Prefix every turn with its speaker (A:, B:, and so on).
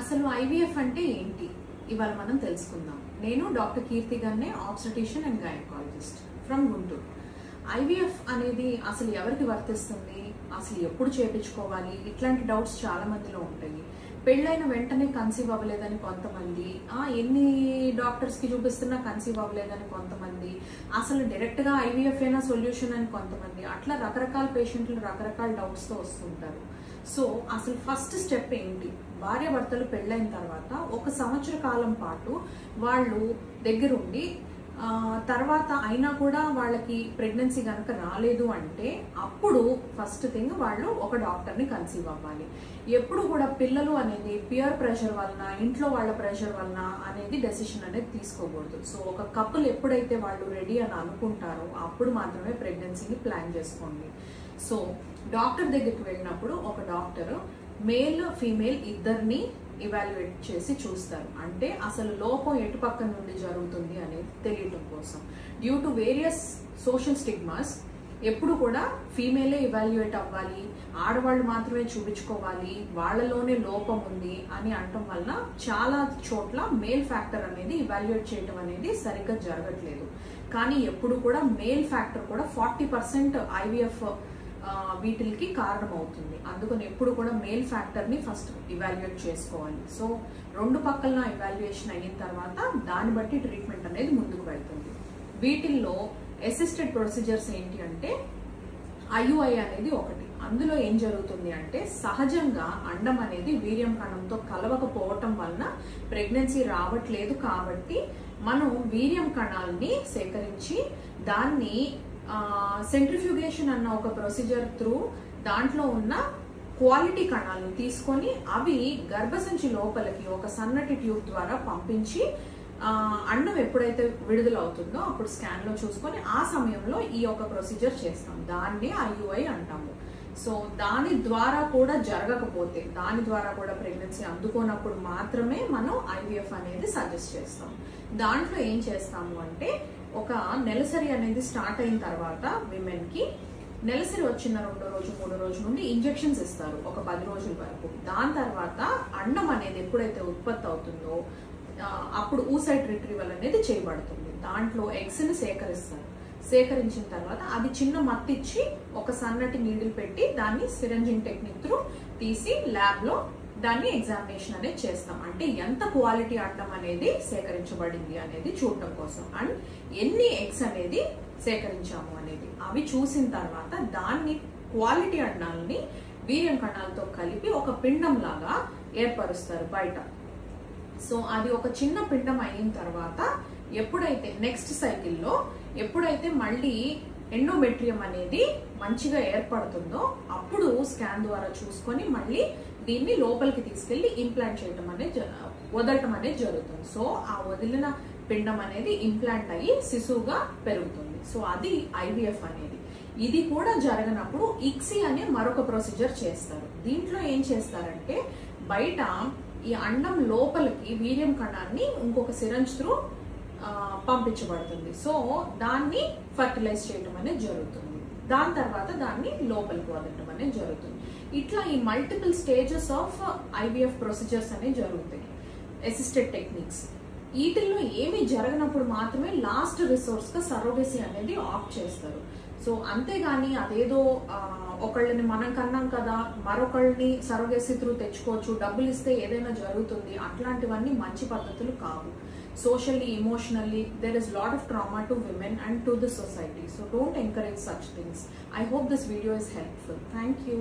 A: అసలు ఐవీఎఫ్ అంటే ఏంటి ఇవాళ మనం తెలుసుకుందాం. నేను doctor Keerthi Ganne, obstetrician and gynaecologist from Guntur. IVF అనేది అసలు ఎవరికి వర్తిస్తుంది, అసలు ఎప్పుడు చేపించుకోవాలి, ఇట్లాంటి డౌట్స్ చాలా మందిలో ఉంటాయి. పెళ్ళైన వెంటనే కన్సీవ్ అవ్వలేదని కొంతమంది, ఎన్ని డాక్టర్స్ కి చూపిస్తున్నా కన్సీవ్ అవ్వలేదని కొంతమంది, అసలు డైరెక్ట్ గా ఐవీఎఫ్ అయినా సొల్యూషన్ అని కొంతమంది, అట్లా రకరకాల పేషెంట్లు రకరకాల డౌట్స్ తో వస్తుంటారు. సో అసలు ఫస్ట్ స్టెప్ ఏంటి, భార్యాభర్తలు పెళ్ళైన తర్వాత 1 సంవత్సర కాలం పాటు వాళ్ళు దగ్గరుండి తర్వాత అయినా కూడా వాళ్ళకి ప్రెగ్నెన్సీ కనుక రాలేదు అంటే అప్పుడు ఫస్ట్ థింగ్ వాళ్ళు ఒక డాక్టర్ని కన్సీవ్ అవ్వాలి. ఎప్పుడు కూడా పిల్లలు అనేది పియర్ ప్రెషర్ వలన, ఇంట్లో వాళ్ళ ప్రెషర్ వలన అనేది డెసిషన్ అనేది తీసుకోకూడదు. సో ఒక కపుల్ ఎప్పుడైతే వాళ్ళు రెడీ అని అనుకుంటారో అప్పుడు మాత్రమే ప్రెగ్నెన్సీని ప్లాన్ చేసుకోండి. సో డాక్టర్ దగ్గరికి వెళ్ళినప్పుడు ఒక డాక్టర్ మేల్ ఫీమేల్ ఇద్దరిని ఇవాల్యుయేట్ చేసి చూస్తారు. అంటే అసలు లోపం ఎటు పక్క నుండి జరుగుతుంది అనేది తెలియటం కోసం. Due to various social stigmas ఎప్పుడు కూడా ఫీమేలే ఇవాల్యుయేట్ అవ్వాలి, ఆడవాళ్ళు మాత్రమే చూపించుకోవాలి, వాళ్ళలోనే లోపం ఉంది అని అనటం వల్ల చాలా చోట్ల మేల్ ఫ్యాక్టర్ అనేది ఇవాల్యుయేట్ చేయటం అనేది సరిగ్గా జరగట్లేదు. కానీ ఎప్పుడు కూడా మేల్ ఫ్యాక్టర్ కూడా 40% ఐవీఎఫ్ వీటికి కారణం అవుతుంది. అందుకని ఎప్పుడు కూడా మేల్ ఫ్యాక్టర్ ని ఫస్ట్ ఇవాల్యుయేట్ చేసుకోవాలి. సో 2 పక్కల ఇవాల్యుయేషన్ అయిన తర్వాత దాన్ని బట్టి ట్రీట్మెంట్ అనేది ముందుకు వెళ్తుంది. వీటిల్లో అసిస్టెడ్ ప్రొసీజర్స్ ఏంటి అంటే ఐయుఐ అనేది ఒకటి. అందులో ఏం జరుగుతుంది అంటే సహజంగా అండం అనేది వీర్యం కణంతో కలవకపోవటం వలన ప్రెగ్నెన్సీ రావట్లేదు. కాబట్టి మనం వీర్యం కణాలని సేకరించి దాన్ని సెంట్రిఫ్యూగేషన్ అన్న ఒక ప్రొసీజర్ త్రూ దాంట్లో ఉన్న క్వాలిటీ కణాలను తీసుకొని అవి గర్భసంచి లోపలికి ఒక సన్నటి ట్యూబ్ ద్వారా పంపించి అండం ఎప్పుడైతే విడుదల అవుతుందో అప్పుడు స్కాన్ లో చూసుకొని ఆ సమయంలో ఈ ఒక ప్రొసీజర్ చేస్తాం. దాన్ని ఐయుఐ అంటాము. సో దాని ద్వారా కూడా జరగకపోతే, దాని ద్వారా కూడా ప్రెగ్నెన్సీ అందుకోనప్పుడు మాత్రమే మనం ఐవీఎఫ్ అనేది సజెస్ట్ చేస్తాం. దాంట్లో ఏం చేస్తాము అంటే ఒక నెలసరి అనేది స్టార్ట్ అయిన తర్వాత విమెన్ కి నెలసరి వచ్చిన 2 రోజు 3 రోజు నుండి ఇంజెక్షన్స్ ఇస్తారు ఒక 10 రోజుల వరకు. దాని తర్వాత అండం అనేది ఎప్పుడైతే ఉత్పత్తి అవుతుందో అప్పుడు ఊసైట్ రిట్రీవల్ అనేది చేయబడుతుంది. దాంట్లో ఎగ్స్ ని సేకరిస్తారు. సేకరించిన తర్వాత అది చిన్న మత్తిచ్చి ఒక సన్నటి నీడిల్ పెట్టి దాన్ని సిరంజింగ్ టెక్నిక్ త్రూ తీసి ల్యాబ్ లో దాన్ని ఎగ్జామినేషన్ అనేది చేస్తాం. అంటే ఎంత క్వాలిటీ అండం అనేది సేకరించబడింది అనేది చూడటం కోసం, అండ్ ఎన్ని ఎగ్స్ అనేది సేకరించాము అనేది అవి చూసిన తర్వాత దాన్ని క్వాలిటీ అండాలని వీర్యం కణాలతో కలిపి ఒక పిండం లాగా ఏర్పరుస్తారు బయట. సో అది ఒక చిన్న పిండం అయిన తర్వాత ఎప్పుడైతే నెక్స్ట్ సైకిల్లో ఎప్పుడైతే మళ్ళీ ఎండోమెట్రియం అనేది మంచిగా ఏర్పడుతుందో అప్పుడు స్కాన్ ద్వారా చూసుకొని మళ్ళీ దీన్ని లోపలికి తీసుకెళ్లి ఇంప్లాంట్ చేయటం అనేది వదలటం అనేది జరుగుతుంది. సో ఆ వదిలిన పిండం అనేది ఇంప్లాంట్ అయ్యి శిశువుగా పెరుగుతుంది. సో అది ఐవీఎఫ్ అనేది. ఇది కూడా జరగనప్పుడు ఇక్సీ అనే మరొక ప్రొసీజర్ చేస్తారు. దీంట్లో ఏం చేస్తారంటే బయట ఈ అండం లోపలికి వీర్యం కణాన్ని ఇంకొక సిరంజ్ త్రూ పంపించబడుతుంది. సో దాన్ని ఫర్టిలైజ్ చేయటం అనేది జరుగుతుంది. దాని తర్వాత దాన్ని లోపలికి వదలటం అనేది జరుగుతుంది. ఇట్లా ఈ multiple stages of IVF procedures అనేవి జరుగుతాయి, అసిస్టెడ్ టెక్నిక్స్. వీటిల్లో ఏమీ జరగనప్పుడు మాత్రమే లాస్ట్ రిసోర్స్ గా సరోగసీ అనేది ఆప్ట్ చేస్తారు. సో అంతేగాని అదేదో ఒకళ్ళని మనం కన్నాం కదా మరొకళ్ళని సరోగసీ త్రూ తెచ్చుకోవచ్చు, డబ్బులు ఇస్తే ఏదైనా జరుగుతుంది, అట్లాంటివన్నీ మంచి పద్ధతులు కావు. Socially, emotionally, there is a lot of trauma to women and to the society. So don't encourage such things. I hope this video is helpful. Thank you.